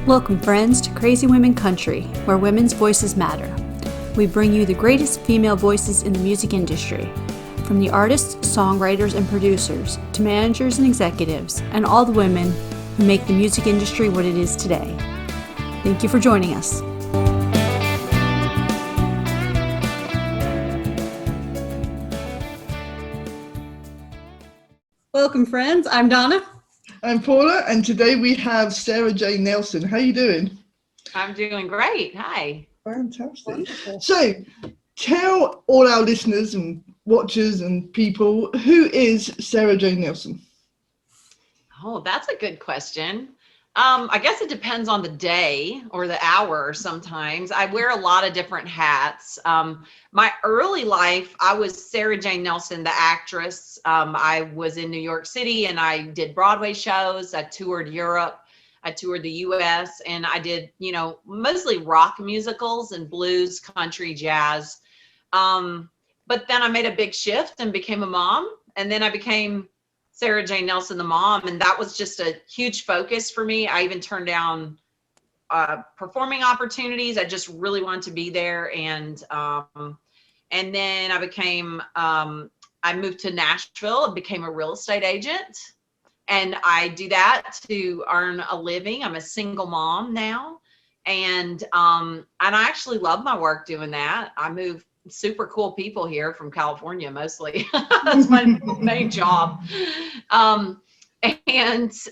Welcome, friends, to Crazy Women Country, where women's voices matter. We bring you the greatest female voices in the music industry, from the artists, songwriters, and producers, to managers and executives, and all the women who make the music industry what it is today. Thank you for joining us. Welcome, friends. I'm Donna. I'm Paula, and today we have Sarah J. Nelson. How are you doing? I'm doing great. Hi. Fantastic. Wonderful. So, tell all our listeners and watchers and people, who is Sarah J. Nelson? Oh, that's a good question. I guess it depends on the day or the hour sometimes. I wear a lot of different hats. My early life, I was Sarah Jane Nelson, the actress. I was in New York City and I did Broadway shows. I toured Europe. I toured the US, and I did, mostly rock musicals and blues, country, jazz. But then I made a big shift and became a mom. And then I became Sarah Jane Nelson, the mom, and that was just a huge focus for me. I even turned down performing opportunities. I just really wanted to be there, and then I became I moved to Nashville and became a real estate agent, and I do that to earn a living. I'm a single mom now, and I actually love my work doing that. I moved super cool people here from California, mostly. That's my main job. And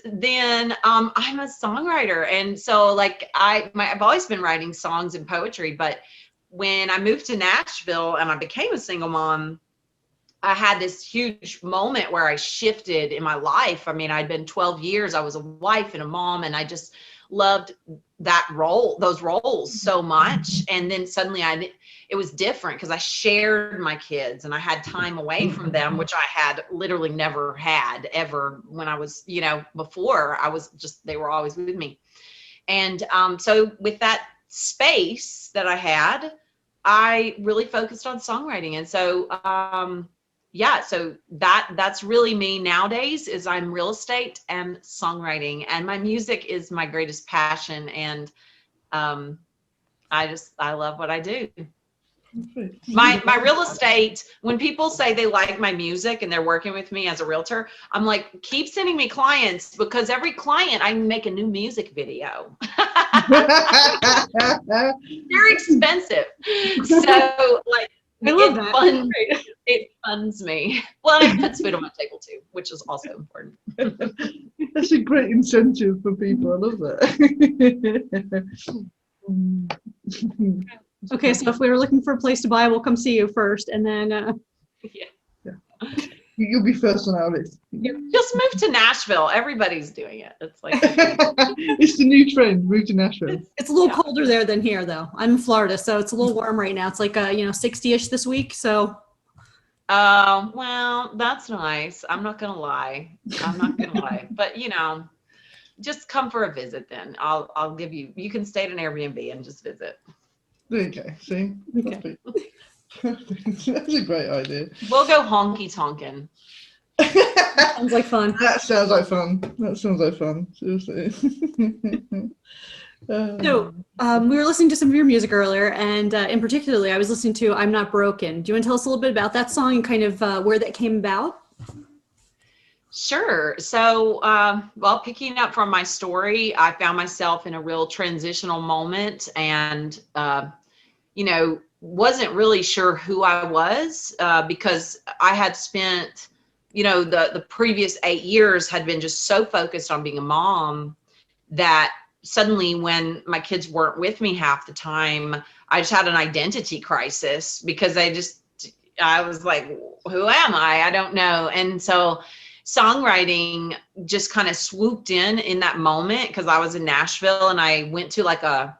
then I'm a songwriter. And so I've always been writing songs and poetry, but when I moved to Nashville and I became a single mom, I had this huge moment where I shifted in my life. I mean, I'd been 12 years, I was a wife and a mom, and I just loved those roles so much. And then suddenly it was different because I shared my kids and I had time away from them, which I had literally never had ever when I was, before they were always with me. And so with that space that I had, I really focused on songwriting. And so, so that's really me nowadays. Is I'm real estate and songwriting, and my music is my greatest passion. And I love what I do. My real estate, when people say they like my music and they're working with me as a realtor, I'm like, keep sending me clients, because every client I make a new music video. They're expensive. So it funds me. Well, it puts food on my table too, which is also important. That's a great incentive for people. I love that. Okay, so if we were looking for a place to buy, we'll come see you first, and then Yeah. You'll be first on our list. Just move to Nashville. Everybody's doing it. It's like it's the new trend. Move to Nashville. It's a little colder there than here, though. I'm in Florida, so it's a little warm right now. It's like 60-ish this week. So. Well, that's nice. I'm not gonna lie. But just come for a visit. Then I'll give you. You can stay at an Airbnb and just visit. There you go. See. Okay. That's a great idea. We'll go honky tonkin'. Sounds like fun. That sounds like fun. Seriously. So we were listening to some of your music earlier, and in particularly, I was listening to "I'm Not Broken." Do you want to tell us a little bit about that song and kind of where that came about? Sure. So, picking up from my story, I found myself in a real transitional moment, and wasn't really sure who I was because I had spent, the previous 8 years had been just so focused on being a mom that suddenly when my kids weren't with me half the time, I just had an identity crisis because I was like, who am I? I don't know. And so songwriting just kind of swooped in that moment, because I was in Nashville and I went to a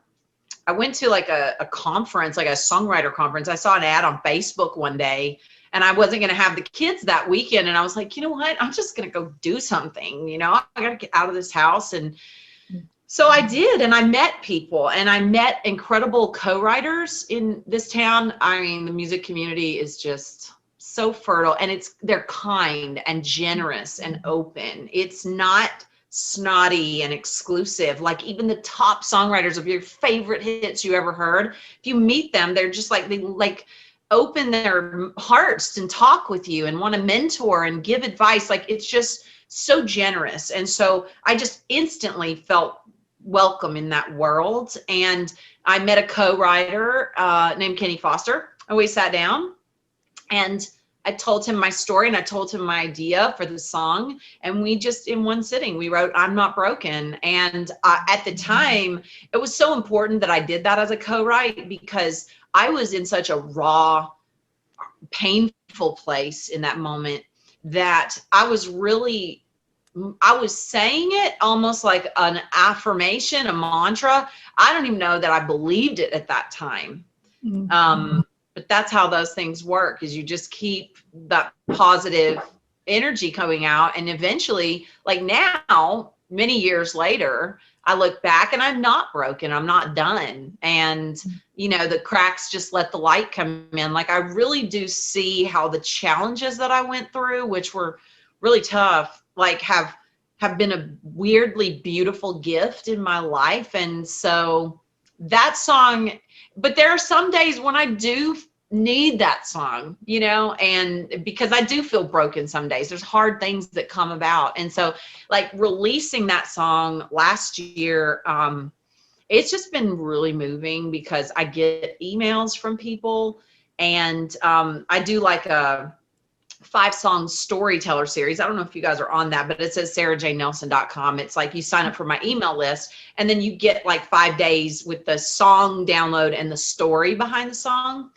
conference, like a songwriter conference. I saw an ad on Facebook one day, and I wasn't going to have the kids that weekend. And I was like, you know what? I'm just going to go do something. I got to get out of this house. And so I did, and I met people, and I met incredible co-writers in this town. I mean, the music community is just so fertile, and they're kind and generous and open. It's not snotty and exclusive. Like even the top songwriters of your favorite hits you ever heard, if you meet them, they're just like, they like open their hearts and talk with you and want to mentor and give advice. Like it's just so generous. And so I just instantly felt welcome in that world. And I met a co-writer named Kenny Foster, and we sat down and I told him my story and I told him my idea for the song. And we just, in one sitting, we wrote I'm Not Broken. And at the time, it was so important that I did that as a co-write, because I was in such a raw, painful place in that moment that I was saying it almost like an affirmation, a mantra. I don't even know that I believed it at that time. But that's how those things work, is you just keep that positive energy coming out. And eventually, like now, many years later, I look back and I'm not broken. I'm not done. And, you know, the cracks just let the light come in. Like I really do see how the challenges that I went through, which were really tough, like have been a weirdly beautiful gift in my life. And so that song, but there are some days when I do need that song, you know, and because I do feel broken some days, there's hard things that come about. And so like releasing that song last year, it's just been really moving because I get emails from people, and I do like a 5-song storyteller series. I don't know if you guys are on that, but it's at sarahjnelson.com. It's like you sign up for my email list and then you get like 5 days with the song download and the story behind the song.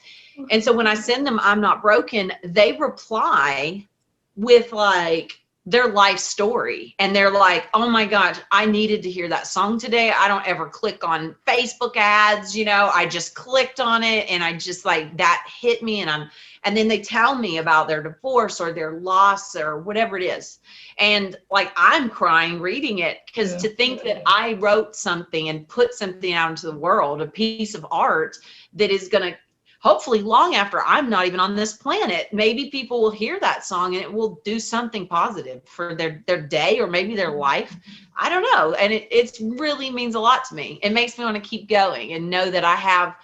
And so when I send them I'm Not Broken, they reply with like their life story. And they're like, oh my gosh, I needed to hear that song today. I don't ever click on Facebook ads, you know, I just clicked on it and I just like, that hit me. And then they tell me about their divorce or their loss or whatever it is. And like, I'm crying reading it, because to think that I wrote something and put something out into the world, a piece of art that is going to, hopefully long after I'm not even on this planet, maybe people will hear that song and it will do something positive for their day or maybe their life. I don't know. And it really means a lot to me. It makes me want to keep going and know that I have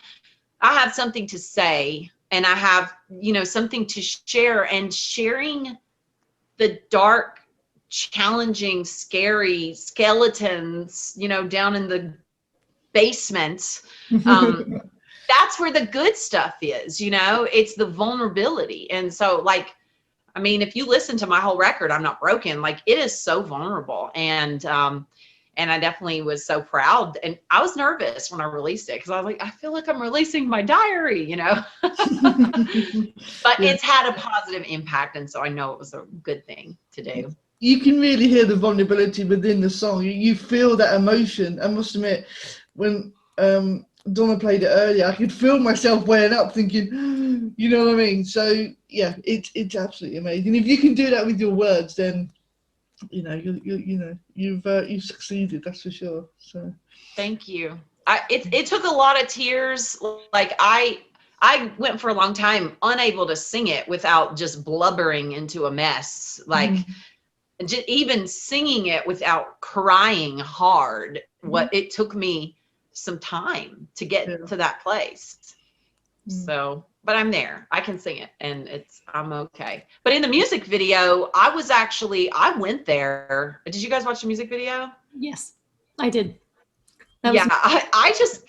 something to say, and I have, you know, something to share. And sharing the dark, challenging, scary skeletons, you know, down in the basement, that's where the good stuff is, you know, it's the vulnerability. And so like, I mean, if you listen to my whole record, I'm Not Broken, like it is so vulnerable. And I definitely was so proud, and I was nervous when I released it, because I was like, I feel like I'm releasing my diary, you know. But it's had a positive impact, and so I know it was a good thing to do. You can really hear the vulnerability within the song. You feel that emotion. I must admit, when Donna played it earlier, I could feel myself welling up thinking, you know what I mean? So yeah, it's absolutely amazing. If you can do that with your words, then you know you've succeeded, that's for sure. So thank you. It took a lot of tears. Like I went for a long time unable to sing it without just blubbering into a mess. Like just even singing it without crying hard. It took me some time to get to that place. So, but I'm there. I can sing it, and I'm okay. But in the music video, I went there. Did you guys watch the music video? Yes, I did. I just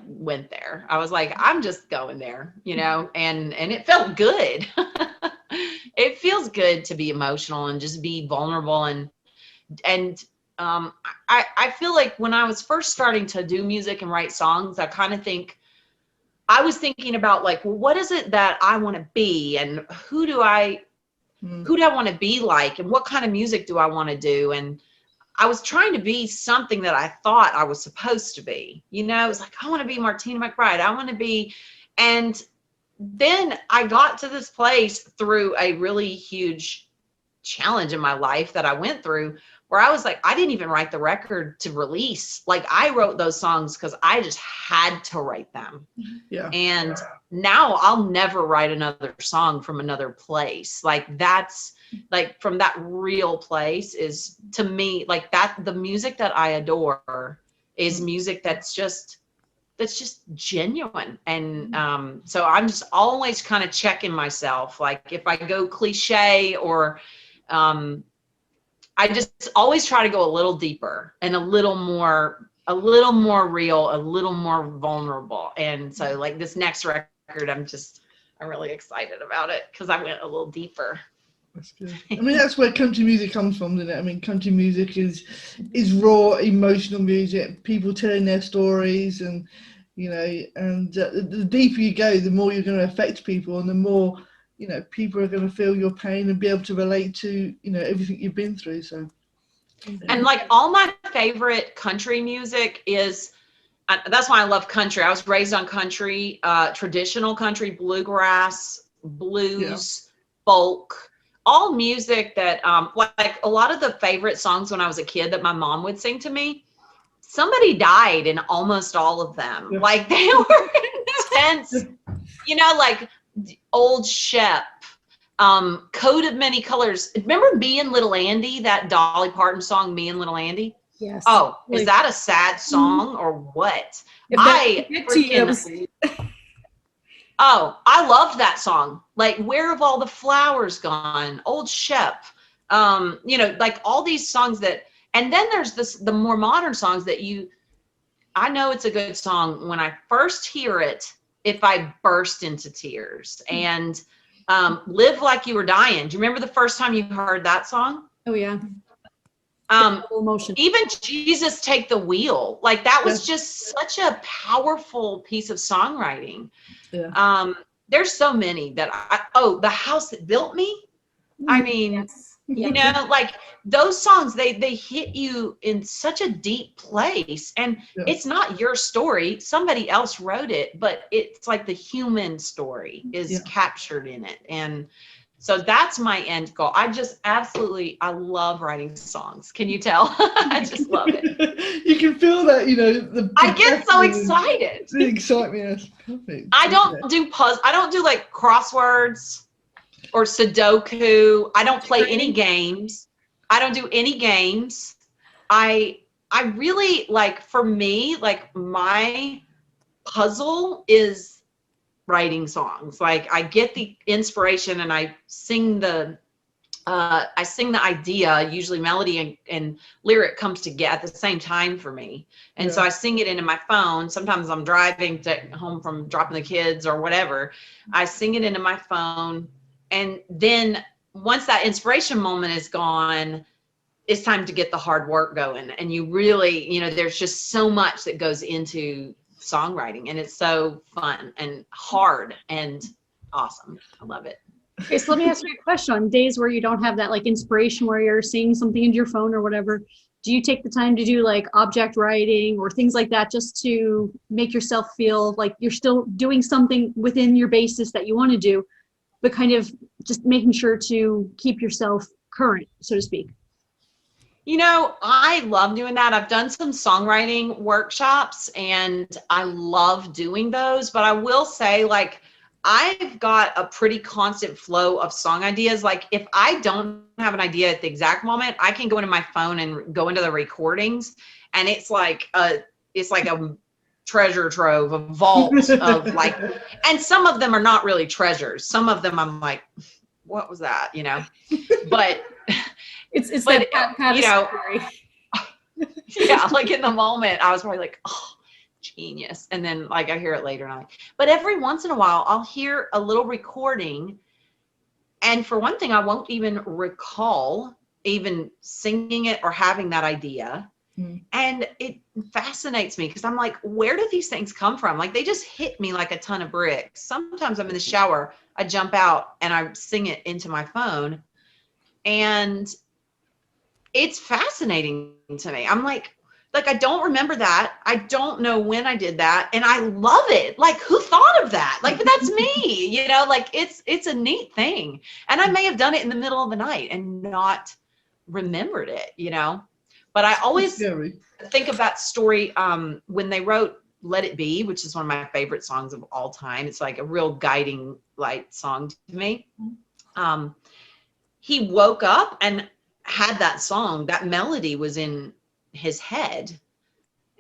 went there. I was like, I'm just going there, you know, and it felt good. It feels good to be emotional and just be vulnerable. And I feel like when I was first starting to do music and write songs, I was thinking about like, well, what is it that I want to be, and who do I want to be like, and what kind of music do I want to do? And I was trying to be something that I thought I was supposed to be. You know, it was like, I want to be Martina McBride. I want to be, and then I got to this place through a really huge challenge in my life that I went through, where I was like, I didn't even write the record to release. Like I wrote those songs because I just had to write them. Yeah. And now I'll never write another song from another place. Like that's like from that real place is, to me, like that, the music that I adore is music that's just genuine. And so I'm just always kind of checking myself, like if I go cliche, or I just always try to go a little deeper and a little more real, a little more vulnerable. And so like this next record, I'm really excited about it because I went a little deeper. That's good. I mean, that's where country music comes from, isn't it? I mean, country music is raw, emotional music, people telling their stories, and the deeper you go, the more you're going to affect people, and the more people are going to feel your pain and be able to relate to everything you've been through. So, and like all my favorite country music is, that's why I love country. I was raised on country, traditional country, bluegrass, blues, folk, all music that like a lot of the favorite songs when I was a kid that my mom would sing to me, somebody died in almost all of them. Like they were intense, like Old Shep, Coat of Many Colors. Remember Me and Little Andy, that Dolly Parton song, Me and Little Andy? Yes. Oh, is that a sad song or what? Oh, I loved that song. Like, Where Have All the Flowers Gone? Old Shep. Like all these songs that, and then there's the more modern songs that I know it's a good song when I first hear it, if I burst into tears. And Live Like You Were Dying. Do you remember the first time you heard that song? Oh yeah. Emotion. Even Jesus Take the Wheel. Like that was just such a powerful piece of songwriting. Yeah. There's so many that The House That Built Me. I mean, like those songs, they hit you in such a deep place, and it's not your story. Somebody else wrote it, but it's like the human story is captured in it. And so that's my end goal. I love writing songs. Can you tell? I just love it. You can feel that, I get so excited. The excitement is perfect. I don't do like crosswords or Sudoku. I don't play any games. I don't do any games. I really, like, for me, like my puzzle is writing songs. Like I get the inspiration and I sing the idea, usually melody and lyric comes together at the same time for me. And so I sing it into my phone. Sometimes I'm driving home from dropping the kids or whatever. I sing it into my phone. And then once that inspiration moment is gone, it's time to get the hard work going. And you really, there's just so much that goes into songwriting, and it's so fun and hard and awesome. I love it. Okay, so let me ask you a question. On days where you don't have that like inspiration, where you're seeing something into your phone or whatever, do you take the time to do like object writing or things like that, just to make yourself feel like you're still doing something within your basis that you want to do, but kind of just making sure to keep yourself current, so to speak? I love doing that. I've done some songwriting workshops and I love doing those, but I will say, like, I've got a pretty constant flow of song ideas. Like if I don't have an idea at the exact moment, I can go into my phone and go into the recordings, and it's like a treasure trove, a vault of like, and some of them are not really treasures. Some of them I'm like, what was that? But it's but, that yeah, like in the moment I was probably like, oh, genius. And then like I hear it later and I'm like, but every once in a while I'll hear a little recording, and for one thing, I won't even recall even singing it or having that idea. And it fascinates me because I'm like, where do these things come from? Like they just hit me like a ton of bricks. Sometimes I'm in the shower, I jump out and I sing it into my phone, and it's fascinating to me. I'm like I don't remember that. I don't know when I did that, and I love it. Like, who thought of that? Like, but that's me, like it's a neat thing. And I may have done it in the middle of the night and not remembered it, But I always think of that story when they wrote Let It Be, which is one of my favorite songs of all time. It's like a real guiding light song to me. he woke up and had that song, that melody was in his head,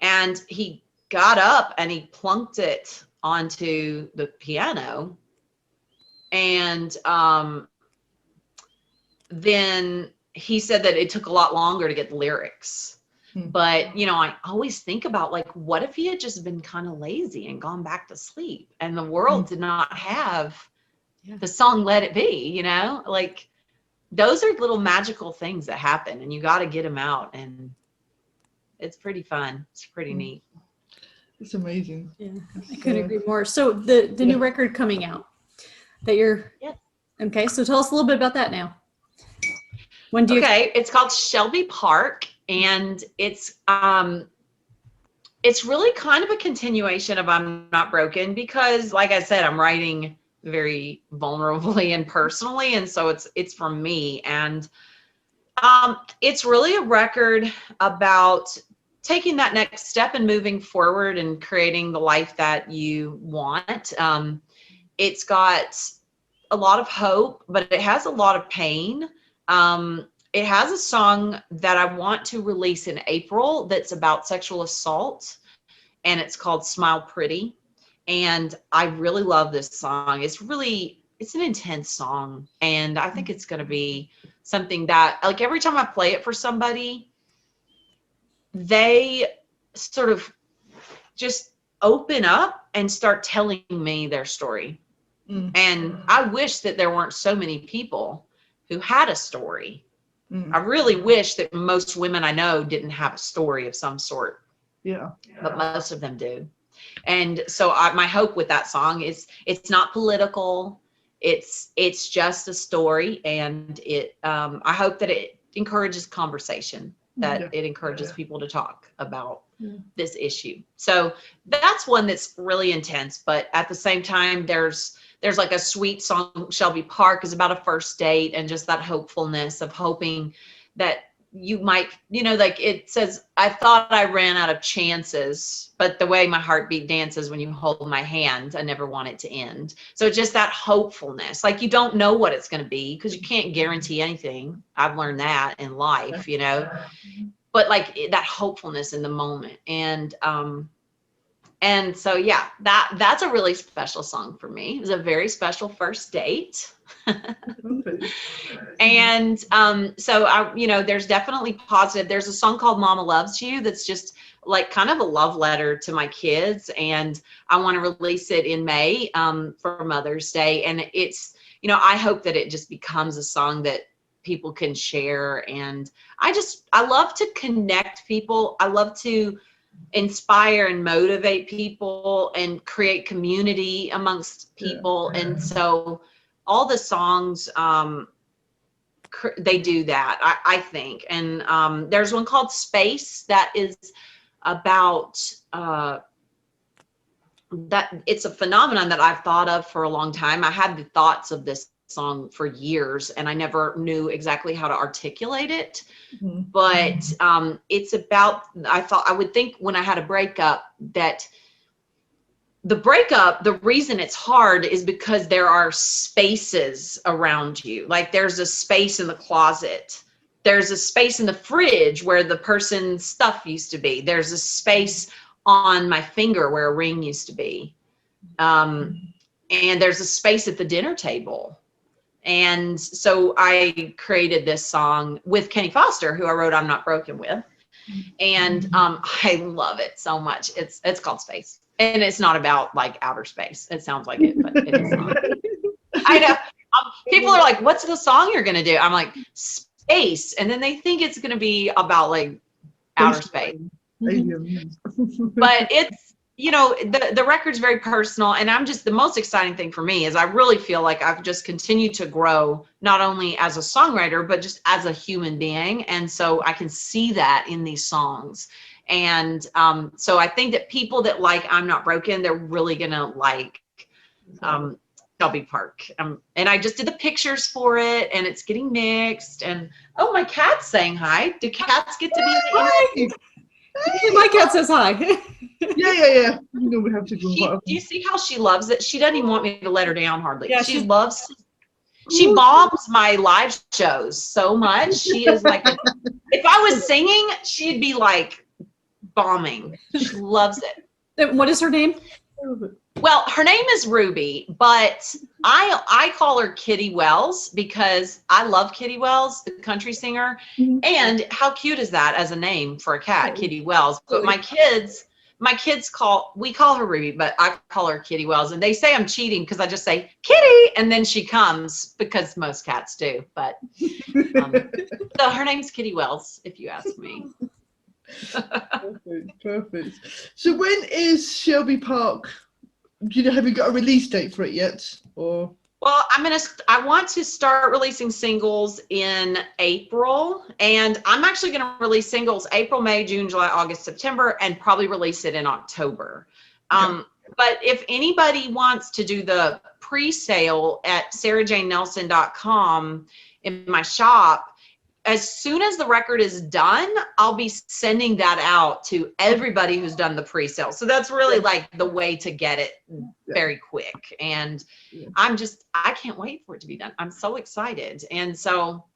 and he got up and he plunked it onto the piano. And then he said that it took a lot longer to get the lyrics. But, you know, I always think about, like, what if he had just been kind of lazy and gone back to sleep and the world did not have the song Let It Be, you know? Like, those are little magical things that happen, and you got to get them out, and it's pretty fun. It's pretty neat. It's amazing. Yeah, I couldn't agree more. So the new record coming out that you're, okay, so tell us a little bit about that now. When do you? Okay, it's called Shelby Park, and it's really kind of a continuation of I'm Not Broken, because, like I said, I'm writing very vulnerably and personally, and so it's from me, and it's really a record about taking that next step and moving forward and creating the life that you want. It's got a lot of hope, but it has a lot of pain. It has a song that I want to release in April that's about sexual assault, and it's called Smile Pretty. And I really love this song. It's an intense song, and I think it's going to be something that, like, every time I play it for somebody, they sort of just open up and start telling me their story. And I wish that there weren't so many people who had a story. I really wish that most women I know didn't have a story of some sort. Yeah. But most of them do. And so my hope with that song is it's not political. It's just a story, and I hope that it encourages conversation, that it encourages people to talk about this issue. So that's one that's really intense, but at the same time, there's like a sweet song, Shelby Park, is about a first date and just that hopefulness of hoping that you might, you know, like it says, I thought I ran out of chances, but the way my heartbeat dances when you hold my hand, I never want it to end. So just that hopefulness, like you don't know what it's going to be because you can't guarantee anything. I've learned that in life, you know, but like that hopefulness in the moment. And so, yeah, that's a really special song for me. It was a very special first date. And so there's definitely positive. There's a song called Mama Loves You that's just like kind of a love letter to my kids, and I want to release it in May for Mother's Day. And it's, you know, I hope that it just becomes a song that people can share. And I love to connect people. I love to inspire and motivate people and create community amongst people. And so all the songs, they do that, I think. And there's one called Space that is about that. It's a phenomenon that I've thought of for a long time. I had the thoughts of this song for years, and I never knew exactly how to articulate it. But it's about, I would think when I had a breakup that the reason it's hard is because there are spaces around you. Like there's a space in the closet. There's a space in the fridge where the person's stuff used to be. There's a space on my finger where a ring used to be. And there's a space at the dinner table. And so I created this song with Kenny Foster, who I wrote I'm Not Broken with. And I love it so much. It's called Space. And it's not about like outer space. It sounds like it, but it is not. I know. People are like, what's the song you're going to do? I'm like, space. And then they think it's going to be about like outer space. But it's, you know, the record's very personal, and the most exciting thing for me is I really feel like I've just continued to grow, not only as a songwriter, but just as a human being. And so I can see that in these songs. And so I think that people that like I'm Not Broken, they're really going to like Shelby Park. And I just did the pictures for it, and it's getting mixed. And oh, my cat's saying hi. Do cats get to be in the interview? My cat says hi. Yeah. You know, we have to go. Do you see how she loves it? She doesn't even want me to let her down hardly. Yeah, she loves She bombs my live shows so much. She is like, if I was singing, she'd be like bombing. She loves it. What is her name? Well, her name is Ruby, but I call her Kitty Wells because I love Kitty Wells, the country singer. And how cute is that as a name for a cat, Kitty Wells? But my kids we call her Ruby, but I call her Kitty Wells. And they say I'm cheating because I just say Kitty, and then she comes, because most cats do. But so her name's Kitty Wells, if you ask me. Perfect. So when is Shelby Park? Have you got a release date for it yet? Or well, I want to start releasing singles in April, and I'm actually going to release singles April, May, June, July, August, September, and probably release it in October. But if anybody wants to do the pre-sale at sarahjanenelson.com in my shop, as soon as the record is done, I'll be sending that out to everybody who's done the pre-sale. So that's really like the way to get it very quick. And I can't wait for it to be done. I'm so excited. And so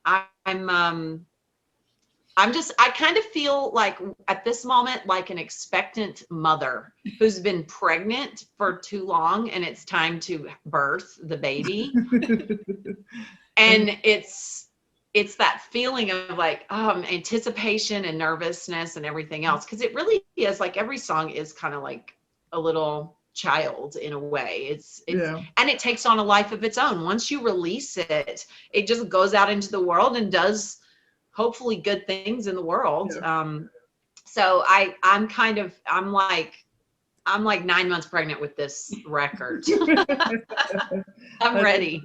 I kind of feel like at this moment, like an expectant mother who's been pregnant for too long, and it's time to birth the baby. And it's that feeling of like anticipation and nervousness and everything else, because it really is like every song is kind of like a little child in a way. And it takes on a life of its own. Once you release it, it just goes out into the world and does hopefully good things in the world. So I'm like 9 months pregnant with this record. I'm ready.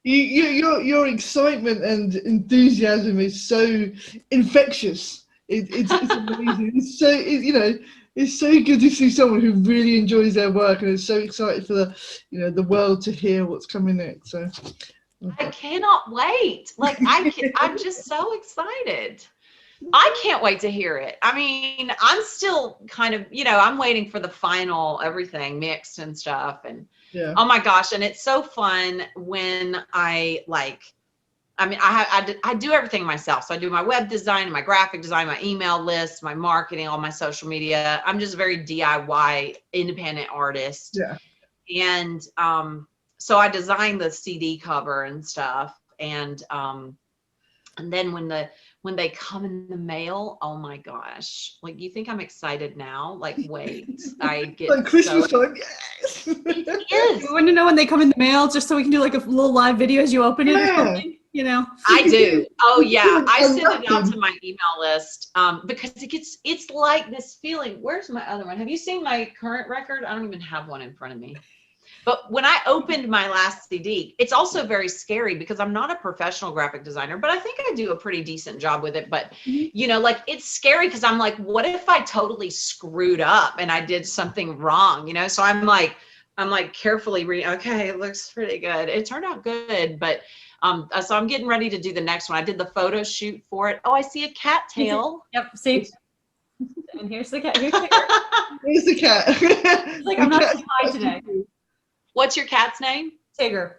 Your excitement and enthusiasm is so infectious. It's amazing. It's so good to see someone who really enjoys their work and is so excited for the world to hear what's coming next. So I cannot wait. Like I'm just so excited. I can't wait to hear it. I mean, I'm still kind of, I'm waiting for the final everything mixed and stuff. And oh my gosh. And it's so fun when I do everything myself. So I do my web design, my graphic design, my email list, my marketing, all my social media. I'm just a very DIY independent artist. And so I designed the CD cover and stuff. And then when they come in the mail, oh my gosh, like, you think I'm excited now? Like, wait, I get like Christmas time. Yes. It is. You want to know when they come in the mail, just so we can do like a little live video as you open it or something, I do. Oh yeah, I send it out to my email list because it's like this feeling. Where's my other one? Have you seen my current record? I don't even have one in front of me. But when I opened my last CD, it's also very scary because I'm not a professional graphic designer, but I think I do a pretty decent job with it. But, like, it's scary because I'm like, what if I totally screwed up and I did something wrong, So I'm like carefully reading, okay, it looks pretty good. It turned out good. But so I'm getting ready to do the next one. I did the photo shoot for it. Oh, I see a cat tail. Yep, see? And here's the cat. Here's the cat. It's like, I'm not so high today. What's your cat's name? Tigger.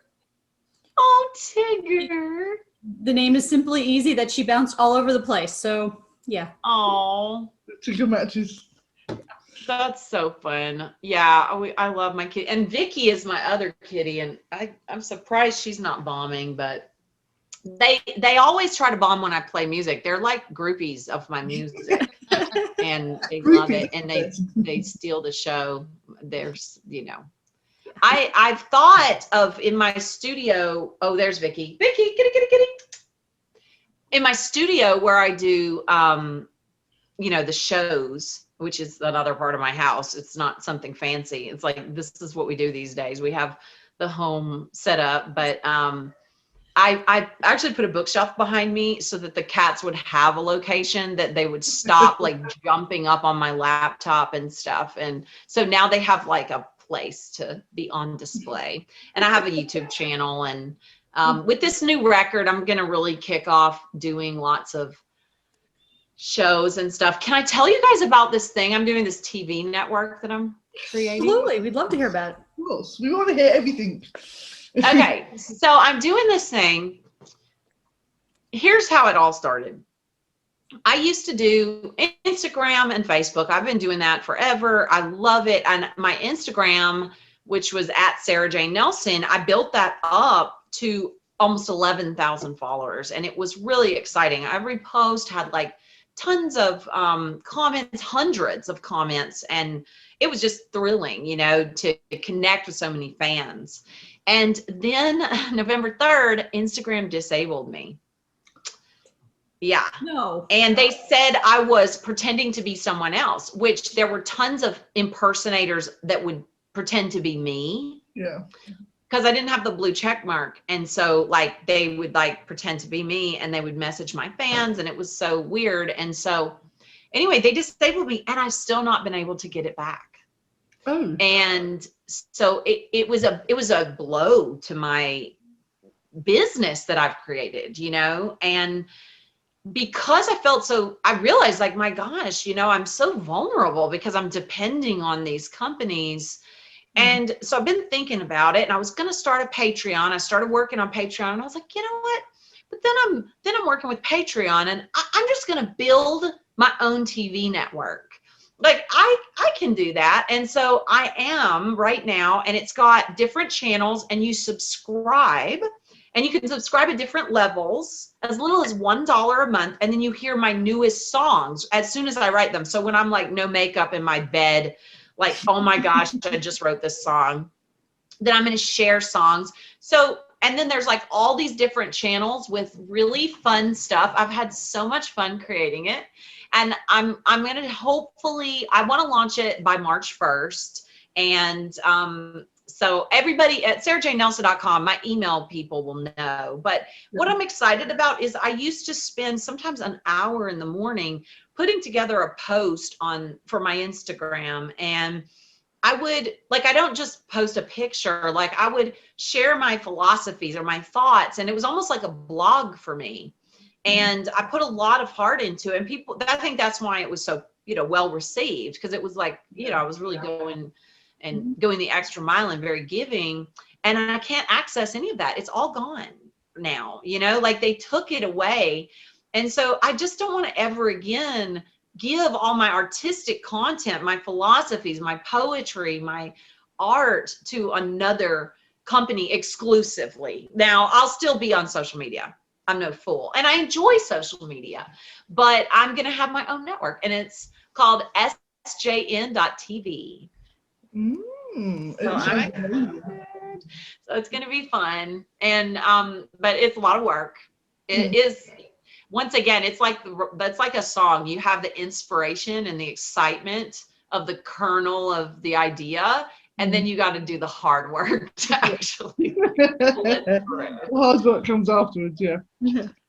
Oh, Tigger. The name is simply easy that she bounced all over the place. So, yeah. Oh. Tigger matches. That's so fun. Yeah, I love my kitty. And Vicky is my other kitty, and I'm surprised she's not bombing, but they always try to bomb when I play music. They're like groupies of my music. And they love it, and they steal the show. There's, I've thought of in my studio. Oh, there's Vicky. Vicky, kitty. In my studio where I do, the shows, which is another part of my house. It's not something fancy. It's like, this is what we do these days. We have the home set up, but I actually put a bookshelf behind me so that the cats would have a location that they would stop like jumping up on my laptop and stuff. And so now they have like a place to be on display. And I have a YouTube channel, and with this new record, I'm going to really kick off doing lots of shows and stuff. Can I tell you guys about this thing? I'm doing this TV network that I'm creating. Absolutely. We'd love to hear about it. Of course. We want to hear everything. Okay, so I'm doing this thing. Here's how it all started. I used to do Instagram and Facebook. I've been doing that forever. I love it. And my Instagram, which was at Sarah Jane Nelson, I built that up to almost 11,000 followers. And it was really exciting. Every post had like tons of comments, hundreds of comments. And it was just thrilling, you know, to connect with so many fans. And then November 3rd, Instagram disabled me. Yeah. No. And they said I was pretending to be someone else, which there were tons of impersonators that would pretend to be me. Yeah. Because I didn't have the blue check mark. And so like they would like pretend to be me and they would message my fans and it was so weird. And so anyway, they disabled me and I've still not been able to get it back. Oh. And so it was a blow to my business that I've created, you know, and because I realized like, my gosh, you know, I'm so vulnerable because I'm depending on these companies. And so I've been thinking about it and I was going to start a Patreon. I started working on Patreon and I was like, you know what? But then I'm working with Patreon and I'm just going to build my own TV network. Like I can do that. And so I am right now, and it's got different channels and you subscribe. And you can subscribe at different levels, as little as $1 a month. And then you hear my newest songs as soon as I write them. So when I'm like no makeup in my bed, like, oh my gosh, I just wrote this song, then I'm going to share songs. So, and then there's like all these different channels with really fun stuff. I've had so much fun creating it. And I'm going to hopefully, I want to launch it by March 1st. And, so everybody at sarahjanenelson.com, my email people will know. But what I'm excited about is I used to spend sometimes an hour in the morning putting together a post for my Instagram. And I would, like, I don't just post a picture, like I would share my philosophies or my thoughts. And it was almost like a blog for me. And I put a lot of heart into it. And people, I think that's why it was so, you know, well received, because it was like, you know, I was really going the extra mile and very giving, and I can't access any of that. It's all gone now, you know, like they took it away. And so I just don't want to ever again give all my artistic content, my philosophies, my poetry, my art to another company exclusively. Now I'll still be on social media. I'm no fool. And I enjoy social media, but I'm going to have my own network, and it's called sjn.tv. So it's going to be fun. And but it's a lot of work. It is, once again, it's like that's like a song. You have the inspiration and the excitement of the kernel of the idea, and then you got to do the hard work to actually hard work comes afterwards.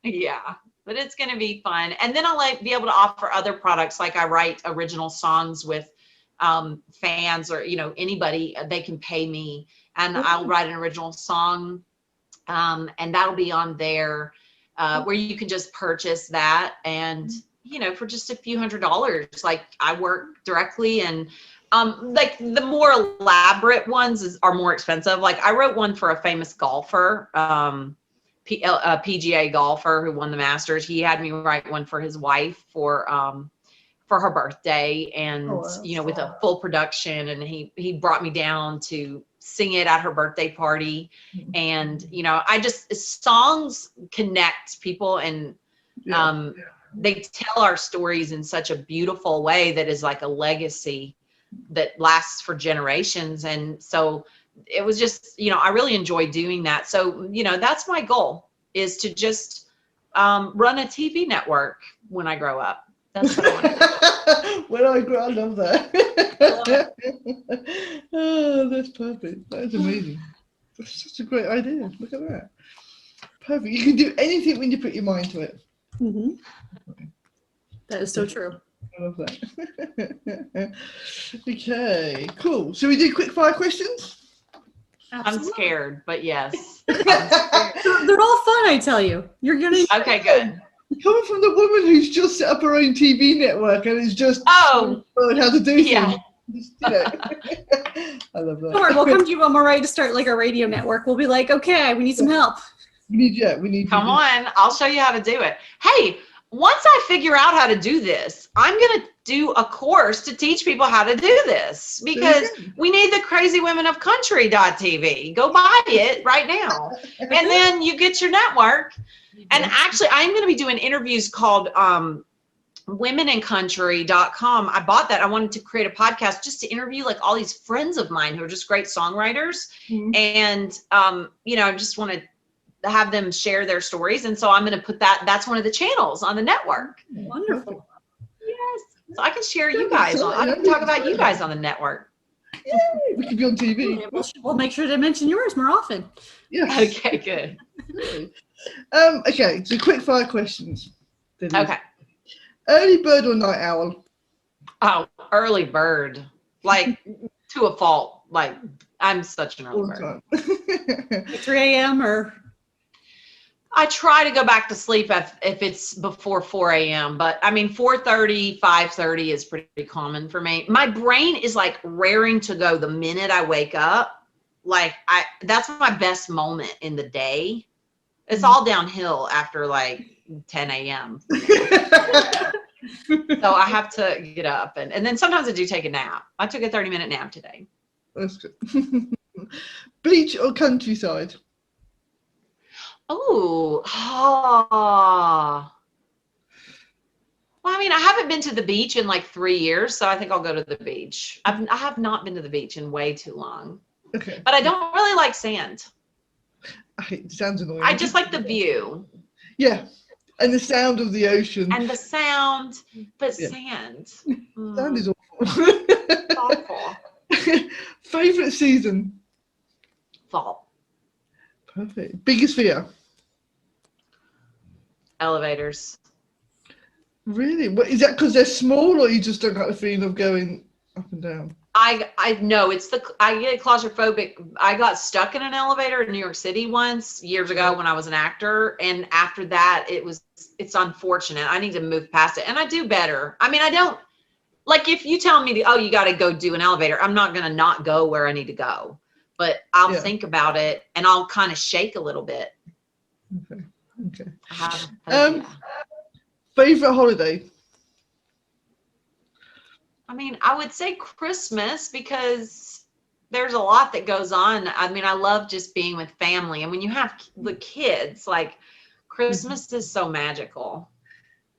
Yeah, but it's going to be fun. And then I'll like be able to offer other products, like I write original songs with fans, or, you know, anybody. They can pay me and I'll write an original song, and that'll be on there, where you can just purchase that, and, you know, for just a few $100s. Like I work directly, and like the more elaborate ones are more expensive. Like I wrote one for a famous golfer, a PGA golfer who won the Masters. He had me write one for his wife for her birthday, and you know, with a full production, and he brought me down to sing it at her birthday party. And you know, songs connect people, and they tell our stories in such a beautiful way that is like a legacy that lasts for generations. And so it was just, you know, I really enjoy doing that. So, you know, that's my goal, is to just run a TV network when I grow up. That's what I want to do. When I grow, I love that. Oh, that's perfect. That's amazing. That's such a great idea. Look at that. Perfect. You can do anything when you put your mind to it. That is so true. I love that. Okay, cool. So we do quick fire questions? I'm scared, but yes. They're all fun, I tell you. You're gonna. Okay, good. Coming from the woman who's just set up her own TV network and is just learned how to do things. Just, you know. I love that. Don't worry, we'll come to you when we're ready to start like a radio network. We'll be like, okay, we need some help. We need. Come on, I'll show you how to do it. Hey, once I figure out how to do this, I'm going to do a course to teach people how to do this, because we need the Crazy Women of Country.tv. Go buy it right now. And then you get your network. And actually, I'm going to be doing interviews called womeninCountry.com. I bought that. I wanted to create a podcast just to interview like all these friends of mine who are just great songwriters. And, you know, I just want to have them share their stories. And so I'm going to put that's one of the channels on the network. Wonderful. Yes. So I can share you guys I can talk about you guys on the network. Yay, we could be on TV. Yeah, we'll make sure to mention yours more often. Yes. Okay, good. Okay, so quick fire questions. Okay. Early bird or night owl? Oh, early bird. Like to a fault. Like I'm such an early bird. Like 3 a.m. or? I try to go back to sleep if it's before 4 a.m. But I mean, 4:30, 5:30 is pretty common for me. My brain is like raring to go the minute I wake up. Like that's my best moment in the day. It's all downhill after like 10 a.m. So I have to get up and then sometimes I do take a nap. I took a 30-minute nap today. That's good. Beach or countryside? Oh. Well, I mean, I haven't been to the beach in like 3 years, so I think I'll go to the beach. I have not been to the beach in way too long. Okay. But I don't really like sand. It sounds annoying. I just like the view. Yeah. And the sound of the ocean. And the sound, but Yeah. sand. Sound is awful. Awful. Favorite season? Fall. Perfect. Biggest fear? Elevators. Really? What, is that because they're small, or you just don't have the feeling of going up and down? I know I get claustrophobic. I got stuck in an elevator in New York City once years ago when I was an actor. And after that, it's unfortunate. I need to move past it, and I do better. I mean, I don't like if you tell me, you got to go do an elevator, I'm not going to not go where I need to go, but I'll think about it and I'll kind of shake a little bit. Okay. Favorite holiday? I mean, I would say Christmas because there's a lot that goes on. I mean, I love just being with family. And when you have the kids, like Christmas is so magical.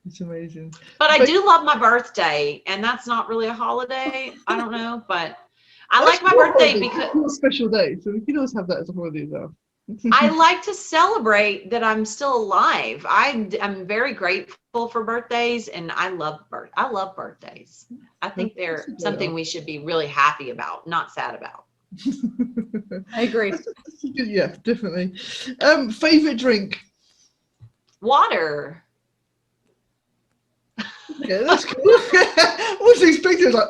It's amazing. But I do love my birthday, and that's not really a holiday. I don't know, but I like my birthday because it's a special day. So we can always have that as a holiday as well. I like to celebrate that I'm still alive. I'm very grateful for birthdays, and I love birthdays. I think they're something we should be really happy about, not sad about. I agree. Yeah, definitely. Favorite drink? Water. Okay, that's cool. I wasn't expecting like.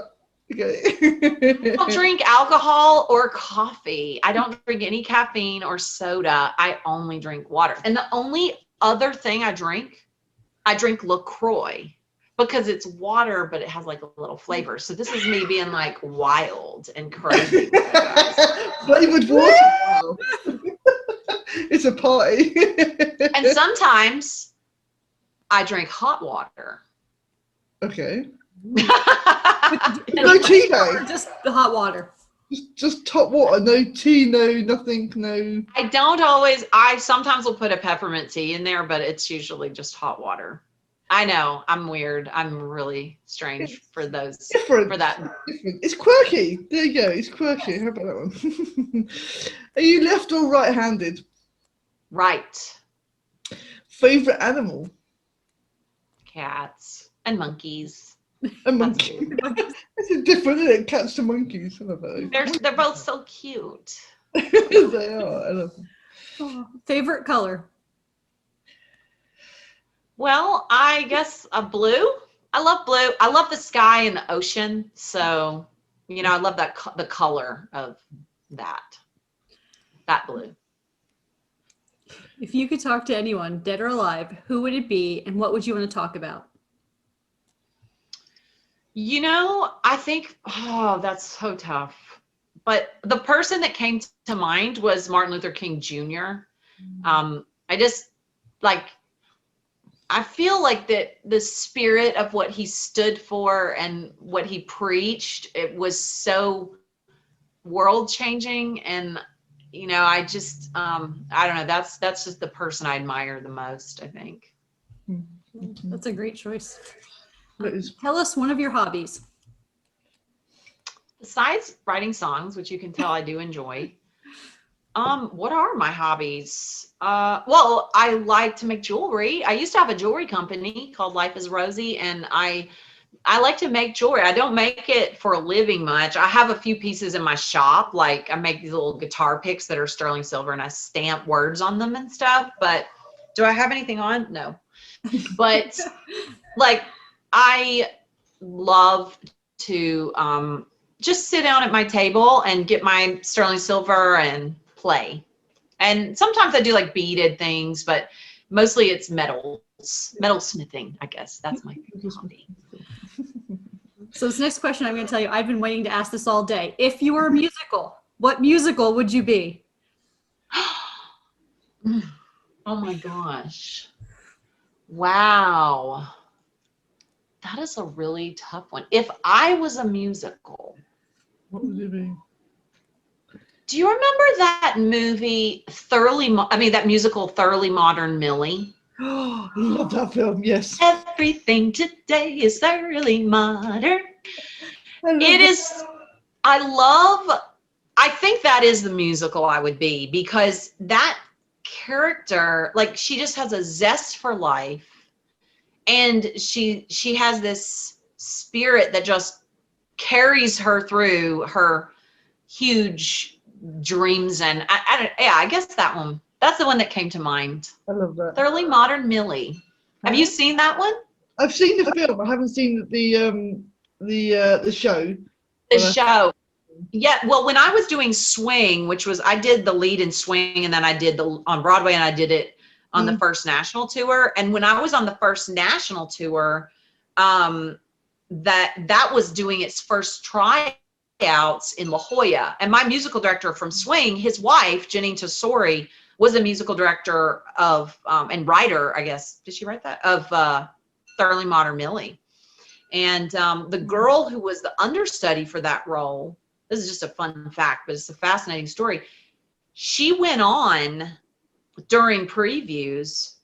Okay. I'll drink alcohol or coffee. I don't drink any caffeine or soda. I only drink water. And the only other thing I drink LaCroix because it's water, but it has like a little flavor. So this is me being like wild and crazy. Flavored water. Wow. It's a party. And sometimes I drink hot water. Okay. No tea though. Just the hot water. Just hot water. No tea. No nothing. No. I don't always. I sometimes will put a peppermint tea in there, but it's usually just hot water. I know I'm weird. I'm really strange for those. Different. For that. Different. It's quirky. There you go. It's quirky. How about that one? Are you left or right-handed? Right. Favorite animal? Cats and monkeys. A monkey. This is different, isn't it? Cats to monkeys. I love that. They're both so cute. They are. I love them. Oh, favorite color? Well, I guess a blue. I love blue. I love the sky and the ocean. So, I love that the color of that blue. If you could talk to anyone, dead or alive, who would it be and what would you want to talk about? You know, I think, oh, that's so tough. But the person that came to mind was Martin Luther King Jr. I just like, I feel like that the spirit of what he stood for and what he preached, it was so world changing. And, you know, I just, I don't know, that's just the person I admire the most, I think. That's a great choice. That is- Tell us one of your hobbies. Besides writing songs, which you can tell I do enjoy, what are my hobbies? Well, I like to make jewelry. I used to have a jewelry company called Life is Rosy, and I like to make jewelry. I don't make it for a living much. I have a few pieces in my shop. Like I make these little guitar picks that are sterling silver and I stamp words on them and stuff. But do I have anything on? No. But like I love to just sit down at my table and get my sterling silver and play. And sometimes I do like beaded things, but mostly it's metal smithing, I guess. That's my hobby. So this next question I'm going to tell you, I've been waiting to ask this all day. If you were a musical, what musical would you be? Oh my gosh. Wow. That is a really tough one. If I was a musical, What would it be? do you remember that movie, that musical, Thoroughly Modern Millie? Oh, I love that film. Yes. Everything today is thoroughly modern. It is, I think that is the musical I would be, because that character, like, she just has a zest for life, and she has this spirit that just carries her through her huge dreams. And I guess that's the one that came to mind. I love that. Thoroughly Modern Millie. Have you seen that one? I've seen the film. I haven't seen the show. The show. Yeah, well, when I was doing Swing, which was, I did the lead in Swing, and then I did on Broadway, and I did it on the first national tour. And when I was on the first national tour, that was doing its first tryouts in La Jolla. And my musical director from Swing, his wife, Jenny Tesori, was a musical director of, and writer, I guess, did she write that? Of Thoroughly Modern Millie. And the girl who was the understudy for that role, this is just a fun fact, but it's a fascinating story. She went on during previews,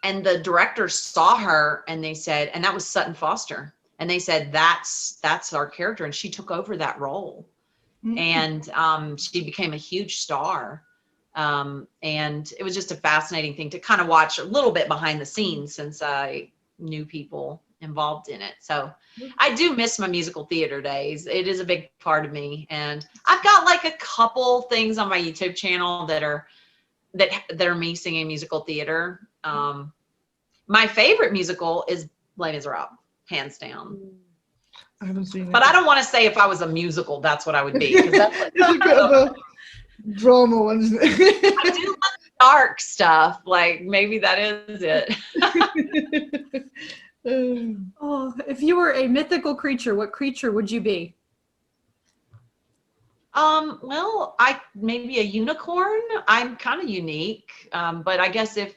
and the directors saw her, and they said, and that was Sutton Foster, and they said, that's our character, and she took over that role. And she became a huge star. And it was just a fascinating thing to kind of watch a little bit behind the scenes, since I knew people involved in it. So I do miss my musical theater days. It is a big part of me. And I've got like a couple things on my YouTube channel that are me singing musical theater. My favorite musical is Les Miserables, hands down. I haven't seen it. But I don't want to say if I was a musical, that's what I would be. 'Cause that's like, it's a bit of a drama one, isn't it? I do love dark stuff. Like, maybe that is it. Oh, if you were a mythical creature, what creature would you be? Well, maybe a unicorn. I'm kind of unique. But I guess if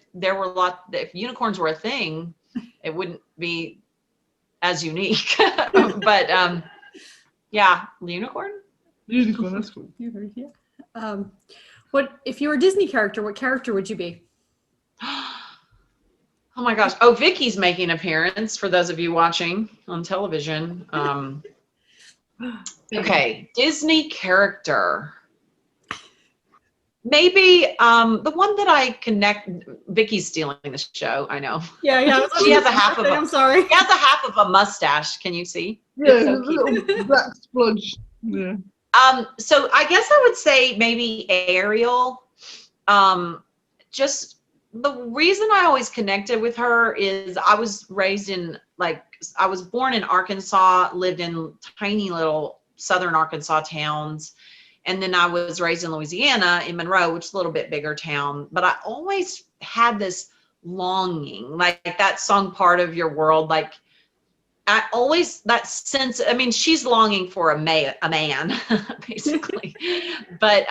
unicorns were a thing, it wouldn't be as unique. But yeah, unicorn. Unicorn, that's cool. Yeah. What if you were a Disney character? What character would you be? Oh my gosh! Oh, Vicky's making an appearance for those of you watching on television. Okay, Disney character. Maybe the one that I connect. Vicky's stealing the show. I know. Yeah. She has a half of. I'm sorry. She has a half of a mustache. Can you see? Yeah, It's so a little black splodge. Yeah. So I guess I would say maybe Ariel. Just the reason I always connected with her is I was born in Arkansas, lived in tiny little southern Arkansas towns. And then I was raised in Louisiana, in Monroe, which is a little bit bigger town. But I always had this longing, like that song, Part of Your World. Like, I always, that sense, I mean, she's longing for a man, basically. But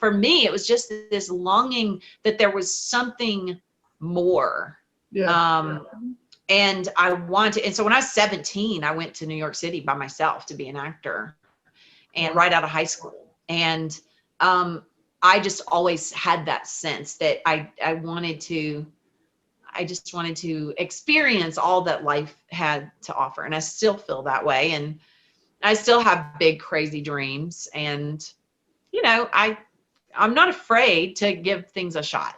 for me, it was just this longing that there was something more. Yeah. And I wanted, and so when I was 17, I went to New York City by myself to be an actor, and right out of high school. And I just always had that sense that I just wanted to experience all that life had to offer. And I still feel that way. And I still have big, crazy dreams. And, you know, I'm not afraid to give things a shot,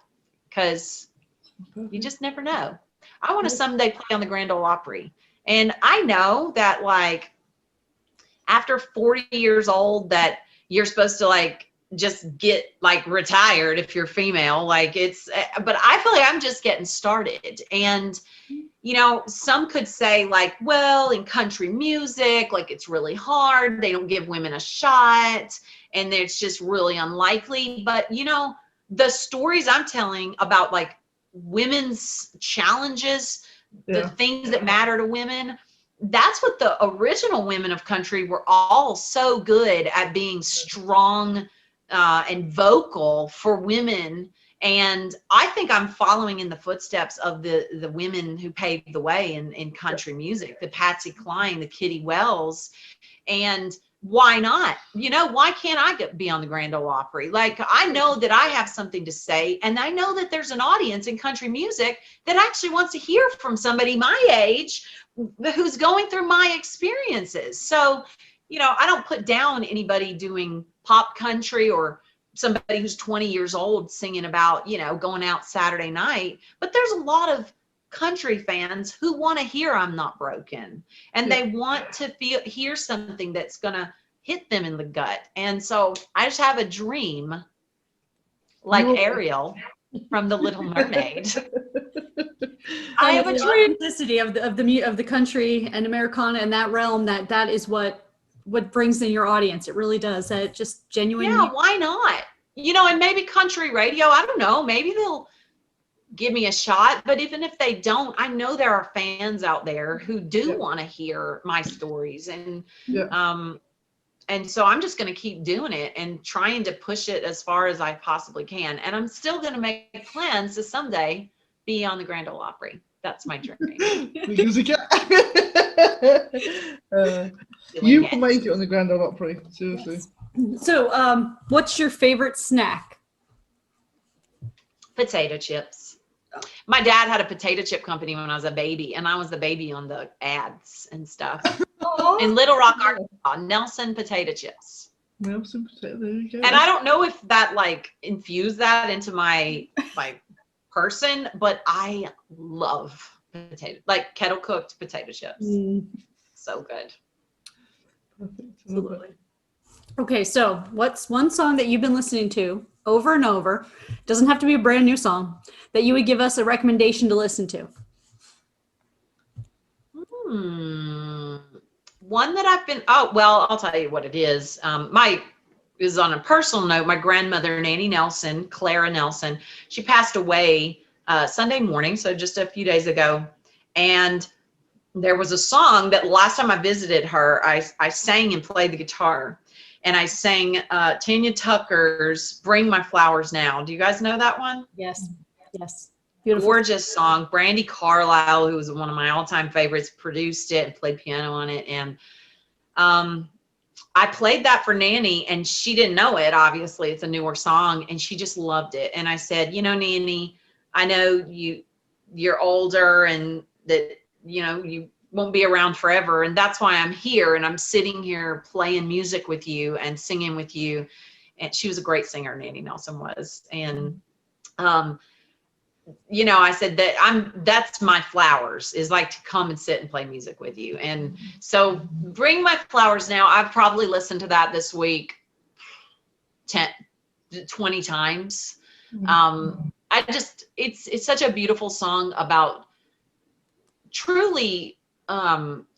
because you just never know. I want to someday play on the Grand Ole Opry. And I know that, like, after 40 years old, that you're supposed to, like, just get, like, retired if you're female. Like, it's, but I feel like I'm just getting started. And, you know, some could say, like, well, in country music, like, it's really hard. They don't give women a shot, and it's just really unlikely. But, you know, the stories I'm telling about, like, women's challenges, the things that matter to women, that's what the original women of country were all so good at, being strong and vocal for women. And I think I'm following in the footsteps of the women who paved the way in country music, the Patsy Cline, the Kitty Wells. And why not? You know, why can't I be on the Grand Ole Opry? Like, I know that I have something to say, and I know that there's an audience in country music that actually wants to hear from somebody my age who's going through my experiences. So, you know, I don't put down anybody doing pop country, or somebody who's 20 years old singing about, you know, going out Saturday night. But there's a lot of country fans who want to hear I'm Not Broken, and they want to hear something that's going to hit them in the gut. And so I just have a dream, like Ariel from The Little Mermaid. I have a the dream. authenticity of the country and Americana and that realm, that is what brings in your audience. It really does. That just genuine. Yeah, why not? You know, and maybe country radio, I don't know, maybe they'll give me a shot. But even if they don't, I know there are fans out there who do want to hear my stories. And and so I'm just going to keep doing it and trying to push it as far as I possibly can. And I'm still going to make plans to someday be on the Grand Ole Opry. That's my dream. You will make it on the Grand Ole Opry, seriously. Yes. So, what's your favorite snack? Potato chips. My dad had a potato chip company when I was a baby, and I was the baby on the ads and stuff. In Little Rock, Arkansas, Nelson potato chips. Nelson potato, there you go. And I don't know if that, like, infused that into my person, but I love like kettle cooked potato chips. So good. Absolutely. Okay, so what's one song that you've been listening to over and over, doesn't have to be a brand new song, that you would give us a recommendation to listen to? One that I've been, I'll tell you what it is. Is on a personal note, my grandmother, Nanny Nelson, Clara Nelson, she passed away Sunday morning, so just a few days ago. And there was a song that last time I visited her, I sang and played the guitar. And I sang Tanya Tucker's Bring My Flowers Now. Do you guys know that one? Yes. Beautiful. Gorgeous song. Brandy Carlisle, who was one of my all-time favorites, produced it and played piano on it. And I played that for Nanny, and she didn't know it. Obviously, it's a newer song, and she just loved it. And I said, you know, Nanny, I know you're older, and that, you know, you won't be around forever, and that's why I'm here, and I'm sitting here playing music with you and singing with you. And she was a great singer, Nanny Nelson was. And you know, I said that's my flowers, is like to come and sit and play music with you. And so Bring My Flowers Now, I've probably listened to that this week 20 times. It's such a beautiful song about truly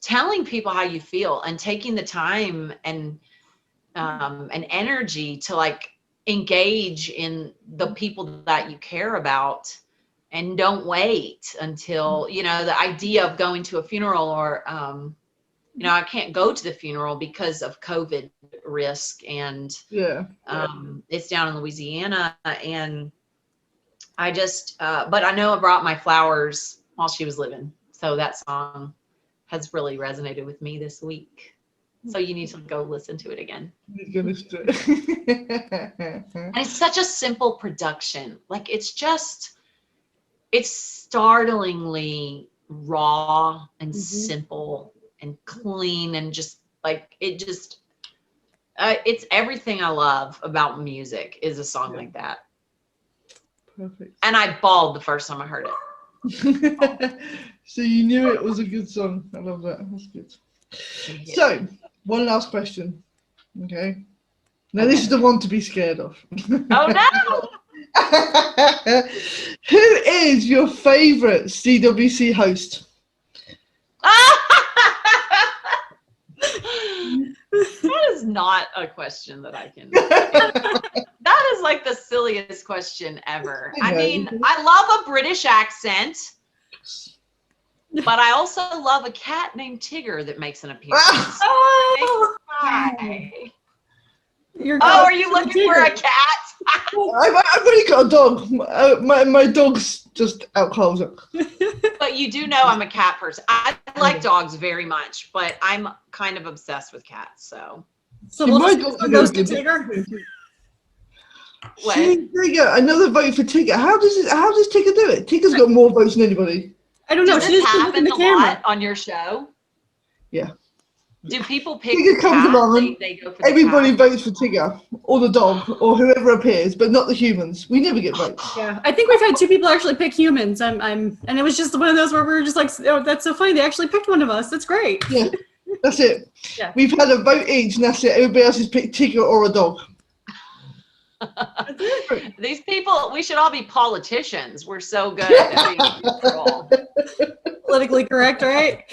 telling people how you feel, and taking the time and energy to, like, engage in the people that you care about, and don't wait until, you know, the idea of going to a funeral or I can't go to the funeral because of COVID risk, and it's down in Louisiana, and I just, but I know I brought my flowers while she was living. So that song has really resonated with me this week. So you need to go listen to it again. And it's such a simple production. Like it's startlingly raw and simple and clean, and just like it's everything I love about music is a song like that. Perfect. And I bawled the first time I heard it. So you knew it was a good song. I love that. That's good. So one last question. Okay. Now this is the one to be scared of. Oh no! Who is your favorite CWC host? That is not a question that I can. That is like the silliest question ever. I mean, I love a British accent, but I also love a cat named Tigger that makes an appearance. Oh, are you looking for a cat? I've only got a dog. My dog's just out cold. But you do know I'm a cat person. I like dogs very much, but I'm kind of obsessed with cats. So we'll just goes to Tigger. See, there you go. Another vote for Tigger. How does Tigger do it? Tigger's got more votes than anybody. I don't know. Does this happen a lot on your show? Yeah. Do people pick Tigger the comes cat? along, They go for everybody the cat? votes for Tigger or the dog or whoever appears, but not the humans. We never get votes. Yeah, I think we've had 2 people actually pick humans. And it was just one of those where we were just like, oh, that's so funny. They actually picked one of us. That's great. Yeah, that's it. Yeah. We've had a vote each, and that's it. Everybody else has picked Tigger or a dog. These people, we should all be politicians. We're so good at being neutral. Politically correct, right?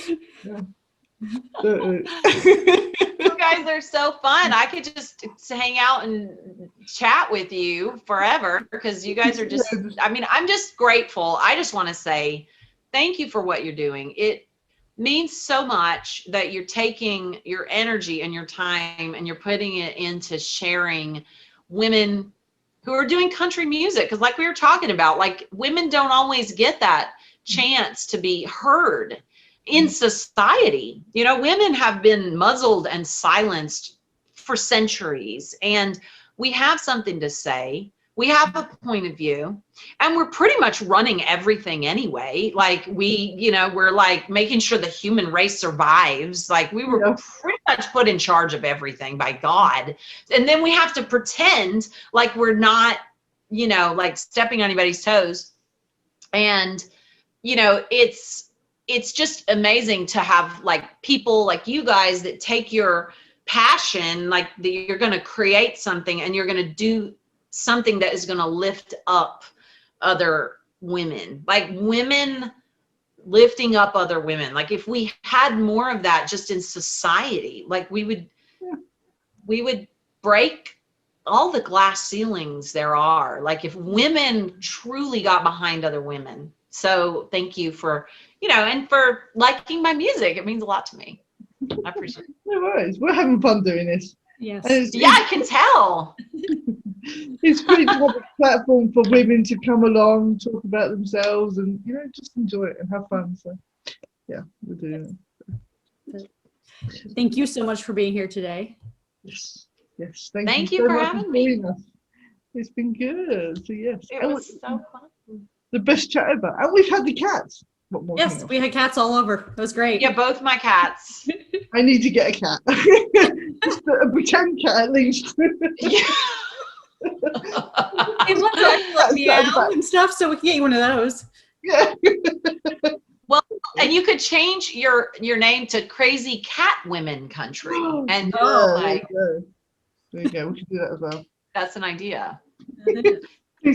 You guys are so fun. I could just hang out and chat with you forever because you guys are just, I mean, I'm just grateful. I just want to say thank you for what you're doing. It means so much that you're taking your energy and your time and you're putting it into sharing women who are doing country music. Because like we were talking about, like women don't always get that chance to be heard in society. You know, women have been muzzled and silenced for centuries, and we have something to say. We have a point of view, and we're pretty much running everything anyway. Like we're like making sure the human race survives. Like we were pretty much put in charge of everything by God. And then we have to pretend like we're not, like stepping on anybody's toes. And, it's just amazing to have like people like you guys that take your passion, like you're going to create something and you're going to do something that is going to lift up other women, like women lifting up other women. Like if we had more of that just in society, like we would break all the glass ceilings there are. Like if women truly got behind other women. So thank you for, and for liking my music. It means a lot to me. I appreciate it. No worries. We're having fun doing this. Yes. I can tell. It's great to have a platform for women to come along, talk about themselves, and just enjoy it and have fun. So, yeah, we're doing it. Thank you so much for being here today. Yes. Thank you for having me. Us. It's been good. So yes, it was so fun. The best chat ever, and we've had the cats. Yes, we had cats all over. It was great. Yeah, both my cats. I need to get a cat. Just a pretend cat at least. Yeah. It was like meow and stuff, so we can get you one of those. Yeah. Well, and you could change your name to Crazy Cat Women Country. And there you go. We should do that as well. That's an idea.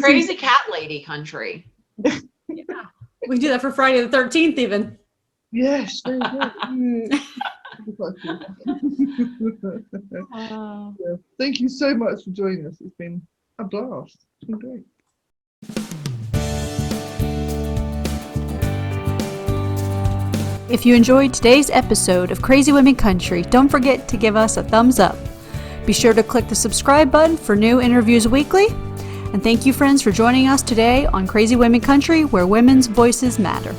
Crazy Cat Lady Country. Yeah. We can do that for Friday the 13th even. Yes. There you go. Yeah. Thank you so much for joining us. It's been a blast. It's been great. If you enjoyed today's episode of Crazy Women Country, don't forget to give us a thumbs up. Be sure to click the subscribe button for new interviews weekly. And thank you, friends, for joining us today on Crazy Women Country, where women's voices matter.